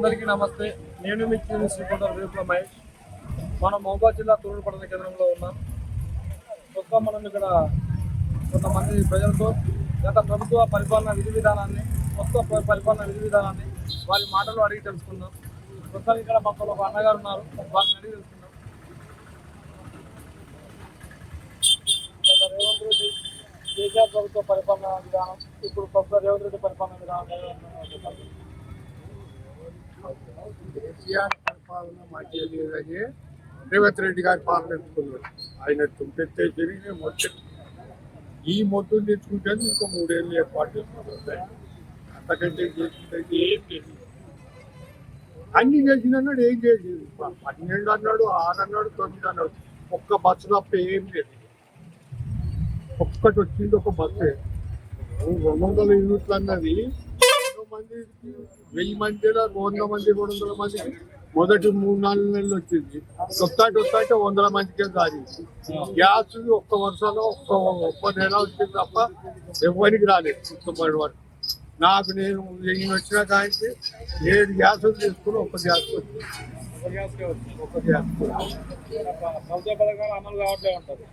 అందరికీ నమస్తే. నేను మీ శ్రీకొండూరు రేపుల మహేష్. మనం మహబూబాబాద్ జిల్లా తూర్పు పట్టణ కేంద్రంలో ఉన్నాం. ప్రస్తుతం మనం ఇక్కడ కొంతమంది ప్రజలతో గత ప్రభుత్వ పరిపాలన విధి విధానాన్ని వారి మాటలు అడిగి తెలుసుకుందాం. ప్రస్తుతం ఇక్కడ మాకు ఒక అన్నగారు ఉన్నారు, వారిని అడిగి తెలుసుకుందాం. గత రేవంత్ రెడ్డి కేసీఆర్ ప్రభుత్వ పరిపాలన విధానం, ఇప్పుడు ప్రస్తుత రేవంత్ రెడ్డి పరిపాలన విధానం కేసీఆర్ పరిపాలన మంచిగా లేదని రేవంత్ రెడ్డి గారి పాలన ఎత్తుకున్నారు. ఆయన తుంపెత్తే జరిగిన మొత్తం ఈ మొత్తం తెచ్చుకుంటే ఇంకో 3 ఏళ్ళు ఏర్పాటు చేసుకుంటాయి. అంతకంటే చేసింది ఏం చేసింది? అన్ని చేసినాడు, ఏం చేసింది? 12 అన్నాడు, 6 అన్నాడు, 9 అన్నాడు. ఒక్క బస్సు తప్ప ఏం లేదు. ఒక్కటి వచ్చింది, ఒక బస్సే. 200 యూనిట్లు అన్నది 100 మందికి, 1000 మందిలో 100 మంది, 200 మందికి మొదటి 3-4 నెలలు వచ్చింది. వస్తాటే 100 మందికే దారింది. గ్యాస్ ఒక్క వర్షంలో ఒక్క నెల వచ్చింది తప్ప ఎవరికి రాలేదు. ఇష్టపడి వరకు నేను వచ్చిన కాంచి 7 గ్యాసులు తీసుకుని ఒక్క గ్యాస్ వచ్చింది. అమలు కావట్లే ఉంటుంది.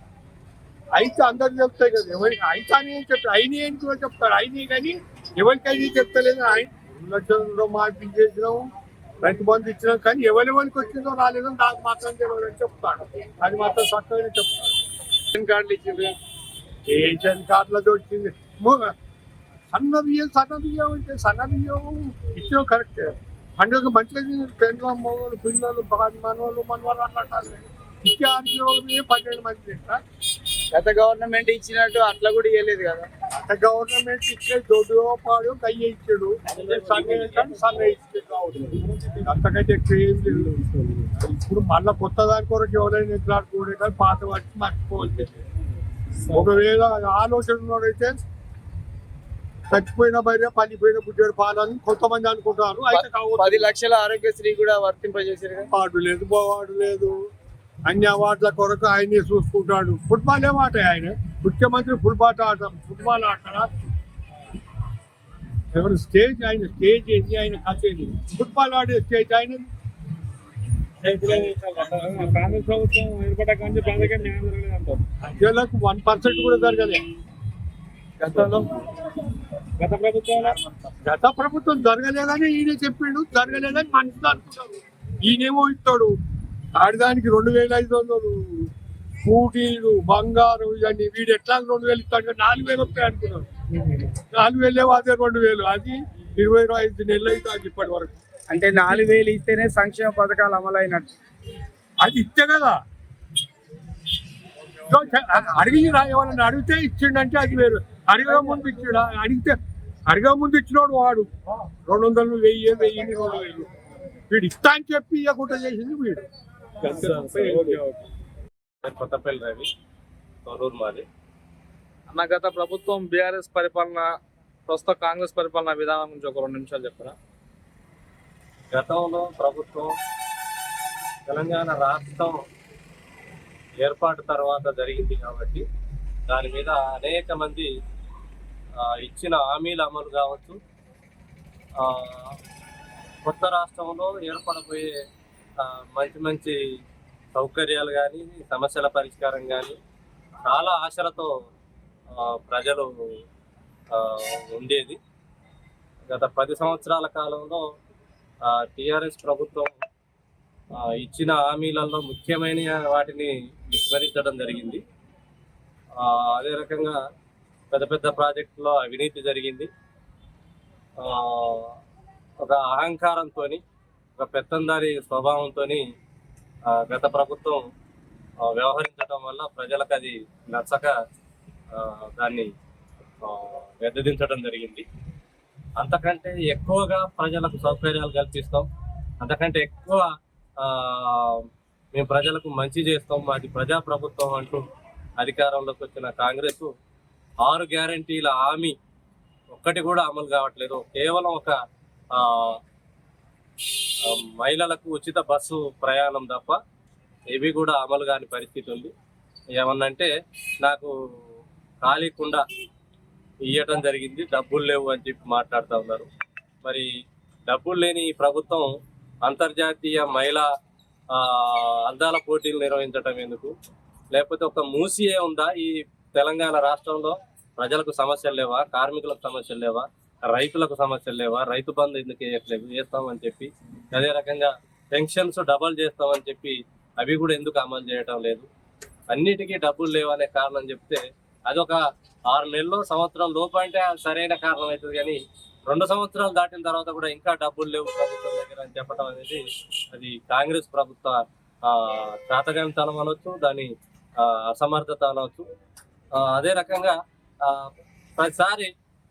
అయితే అందరు చెప్తాయి కదా, ఎవరికి అయితే అని చెప్తారు. అయినా కూడా చెప్తారు, అయినా కానీ ఎవరికైనా చెప్తలేదు. ఆయన 2 లక్షల మార్పు చేసినాము, రైతు బంధు ఇచ్చినాం, కానీ ఎవరికి వచ్చిందో రాలేదో నాకు మాత్రం తెలియదని చెప్తాడు. అది మాత్రం చక్కగానే చెప్తాడు. రేషన్ కార్డులు ఇచ్చింది, రేషన్ కార్డులతో వచ్చింది. సన్న బియ్యం అంటే సన్న బియ్యం ఇచ్చినాం కరెక్టే. పండుగ మంచిగా పెండ్ల మొగలు, పిల్లలు, మనవాళ్ళు అన్నట్టు ఇచ్చే 6 కిలోలు 12 మంది తింటారు. గత గవర్నమెంట్ ఇచ్చినట్టు అట్లా కూడా ఇవ్వలేదు కదా. గత గవర్నమెంట్ ఇచ్చే దొడ్డు పాడు కయ్య ఇచ్చాడు, సన్న ఇచ్చాడు. అంతకంటే ఎక్కువ ఏం లేదు. ఇప్పుడు మళ్ళీ కొత్త దాని కొరకు ఎవరైనా ఎట్లాడుకోవడం కానీ పాత వాటికి మర్చిపోవాలి. ఒకవేళ ఆలోచన ఉన్నోడైతే చచ్చిపోయిన బయట పనిపోయిన బుడ్డాడు పాలని కొంతమంది అనుకుంటారు. అయితే 10 లక్షల ఆరోగ్యశ్రీ కూడా వర్తింపజేశారు. వాడు లేదు, బావాడు లేదు. అన్ని అవార్డుల కొరకు ఆయనే చూసుకుంటాడు. ఫుట్బాల్ ఏమాట ఆయన ముఖ్యమంత్రి ఫుట్బాల్ ఆడతారా? ఎవరు స్టేజ్ ఆయన, స్టేజ్ ఏంటి ఆయన కచేది? ఫుట్బాల్ ఆడే స్టేజ్ ఆయన. కాంగ్రెస్ ప్రభుత్వం ఏర్పడ్డాక ప్రజలకు 1% కూడా జరగలే. గత ప్రభుత్వం జరగలేదని ఈయన చెప్పిండు, జరగలేదని మనుషులు అనుకుంటారు. ఈయనేమో ఇస్తాడు ఆడదానికి 2500 స్కూటీలు, బంగారం, ఇవన్నీ. వీడు ఎట్లా 2000 ఇస్తాడు, 4000 వస్తాయి అనుకున్నాడు. 4000 అదే 2000, అది 25 నెలలు అవుతుంది ఇప్పటి వరకు. అంటే 4000 ఇస్తేనే సంక్షేమ పథకాలు అమలైనట్టు. అది ఇచ్చే కదా. ఎవరన్నా అడిగితే ఇచ్చిండంటే అది వేరు. అడిగే ముందు ఇచ్చాడా? అడిగే ముందు ఇచ్చినోడు వాడు 200, 1000, 2000. వీడు ఇస్తా అని చెప్పి ఇవ్వకుండా చేసింది వీడు. కొత్తపల్లి రవి, తొర్రూరు మాది. అన్న, గత ప్రభుత్వం బీఆర్ఎస్ పరిపాలన, ప్రస్తుత కాంగ్రెస్ పరిపాలన విధానం గురించి ఒక 2 నిమిషాలు చెప్పరా? గతంలో ప్రభుత్వం తెలంగాణ రాష్ట్రం ఏర్పాటు తర్వాత జరిగింది కాబట్టి దాని మీద అనేక మంది ఇచ్చిన హామీల అమలు కావచ్చు, కొత్త రాష్ట్రంలో ఏర్పడబోయే మంచి సౌకర్యాలు కానీ, సమస్యల పరిష్కారం కానీ చాలా ఆశలతో ప్రజలు ఉండేది. గత 10 సంవత్సరాల కాలంలో టీఆర్ఎస్ ప్రభుత్వం ఇచ్చిన హామీలలో ముఖ్యమైన వాటిని విస్మరించడం జరిగింది. అదే రకంగా పెద్ద ప్రాజెక్టులో అవినీతి జరిగింది. ఒక అహంకారంతో, ఒక పెత్తందారి స్వభావంతో గత ప్రభుత్వం వ్యవహరించడం వల్ల ప్రజలకు అది నచ్చక దాన్ని వెద్దదించడం జరిగింది. అంతకంటే ఎక్కువగా ప్రజలకు సౌకర్యాలు కల్పిస్తాం, అంతకంటే ఎక్కువ మేము ప్రజలకు మంచి చేస్తాం, మాది ప్రజాప్రభుత్వం అంటూ అధికారంలోకి వచ్చిన కాంగ్రెస్ 6 గ్యారంటీల హామీ ఒక్కటి కూడా అమలు కావట్లేదు. కేవలం ఒక మహిళలకు ఉచిత బస్సు ప్రయాణం తప్ప ఏవి కూడా అమలు కాని పరిస్థితి ఉంది. ఏమన్నంటే నాకు ఖాళీ కుండ ఇవ్వటం జరిగింది, డబ్బులు లేవు అని చెప్పి మాట్లాడుతూ ఉన్నారు. మరి డబ్బులు లేని ఈ ప్రభుత్వం అంతర్జాతీయ మహిళా ఆ, అందాల పోటీలు నిర్వహించడం ఎందుకు? లేకపోతే ఒక మూసీయే ఉందా ఈ తెలంగాణ రాష్ట్రంలో? ప్రజలకు సమస్యలు లేవా? కార్మికులకు సమస్యలు లేవా? రైతులకు సమస్యలు లేవా? రైతు బంధు ఎందుకు వేయట్లేదు? వేస్తామని చెప్పి, అదే రకంగా పెన్షన్స్ డబల్ చేస్తామని చెప్పి అవి కూడా ఎందుకు అమలు చేయడం లేదు? అన్నిటికీ డబ్బులు లేవనే కారణం చెప్తే అదొక 6 నెలలు సంవత్సరం లోపు అంటే సరైన కారణం అవుతుంది, కానీ 2 సంవత్సరాలు దాటిన తర్వాత కూడా ఇంకా డబ్బులు లేవు ప్రభుత్వం దగ్గర అని చెప్పడం అనేది అది కాంగ్రెస్ ప్రభుత్వ చాతగానితనం అనొచ్చు, దాని అసమర్థత అనవచ్చు. అదే రకంగా ప్రతిసారి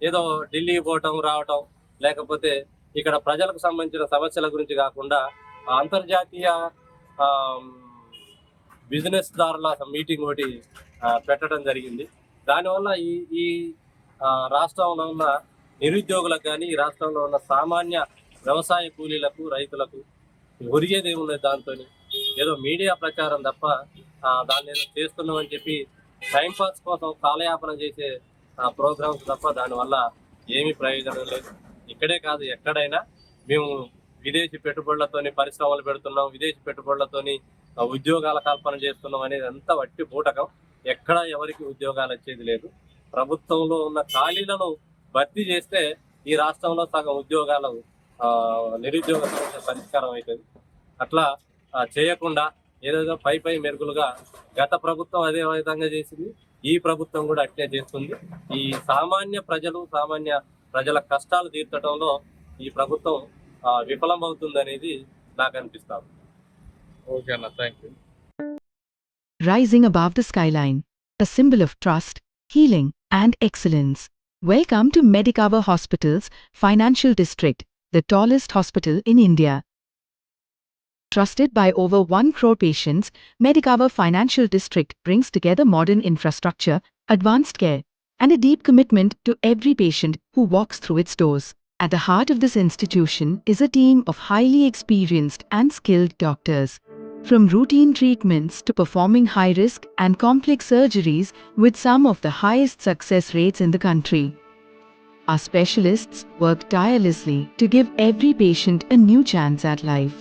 ఏదో ఢిల్లీ పోవటం రావటం, లేకపోతే ఇక్కడ ప్రజలకు సంబంధించిన సమస్యల గురించి కాకుండా అంతర్జాతీయ బిజినెస్ దారుల మీటింగ్ ఒకటి పెట్టడం జరిగింది. దానివల్ల ఈ ఈ రాష్ట్రంలో ఉన్న నిరుద్యోగులకు కానీ, ఈ రాష్ట్రంలో ఉన్న సామాన్య వ్యవసాయ కూలీలకు, రైతులకు ఒరిగేది ఏమున్నది? దాంతో ఏదో మీడియా ప్రచారం తప్ప దాన్ని ఏదో చేస్తున్నామని చెప్పి టైంపాస్ కోసం కాలయాపన చేసే ప్రోగ్రామ్స్ తప్ప దానివల్ల ఏమీ ప్రయోజనం లేదు. ఇక్కడే కాదు, ఎక్కడైనా మేము విదేశీ పెట్టుబడులతోని పరిశ్రమలు పెడుతున్నాం, విదేశీ పెట్టుబడులతోని ఉద్యోగాల కల్పన చేస్తున్నాం అనేది అంతా వట్టి బూటకం. ఎక్కడ ఎవరికి ఉద్యోగాలు వచ్చేది లేదు. ప్రభుత్వంలో ఉన్న ఖాళీలను భర్తీ చేస్తే ఈ రాష్ట్రంలో సగం ఉద్యోగాలు నిరుద్యోగ సమస్య పరిష్కారం అవుతుంది. అట్లా చేయకుండా ఏదేదో పై మెరుగులుగా గత ప్రభుత్వం అదే విధంగా చేసింది, ఈ ప్రభుత్వం కూడా అట్లే చేస్తుంది. ఈ సామాన్య ప్రజల కష్టాలు తీర్చడంలో ఈ ప్రభుత్వం విఫలమవుతుందనేది నాకు అనిపిస్తుంది. ఓకే అన్న, thank you. Rising above the skyline, a symbol of trust, healing, and excellence. Welcome to Medicover Hospital's Financial District, the tallest hospital in India. Trusted by over 1 crore patients, Medicover Financial District brings together modern infrastructure, advanced care, and a deep commitment to every patient who walks through its doors. At the heart of this institution is a team of highly experienced and skilled doctors. From routine treatments to performing high-risk and complex surgeries with some of the highest success rates in the country. Our specialists work tirelessly to give every patient a new chance at life.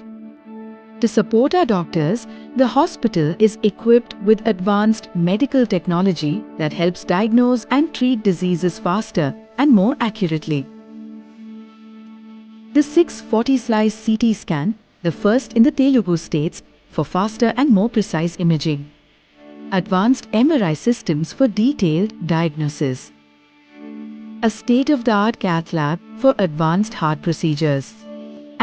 To support our doctors, the hospital is equipped with advanced medical technology that helps diagnose and treat diseases faster and more accurately. The 640-slice CT scan, the first in the Telugu states, for faster and more precise imaging. Advanced MRI systems for detailed diagnosis. A state-of-the-art cath lab for advanced heart procedures.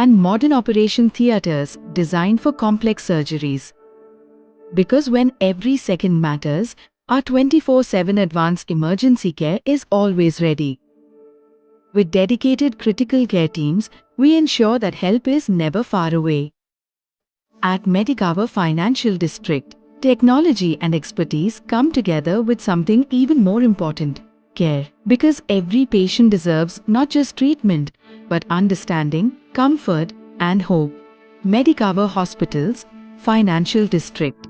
And modern operation theatres designed for complex surgeries. Because when every second matters, our 24/7 advanced emergency care is always ready. With dedicated critical care teams, we ensure that help is never far away. At Medicover Financial District, technology and expertise come together with something even more important: care. Because every patient deserves not just treatment, but understanding, comfort, and hope. Medicover Hospitals, Financial District.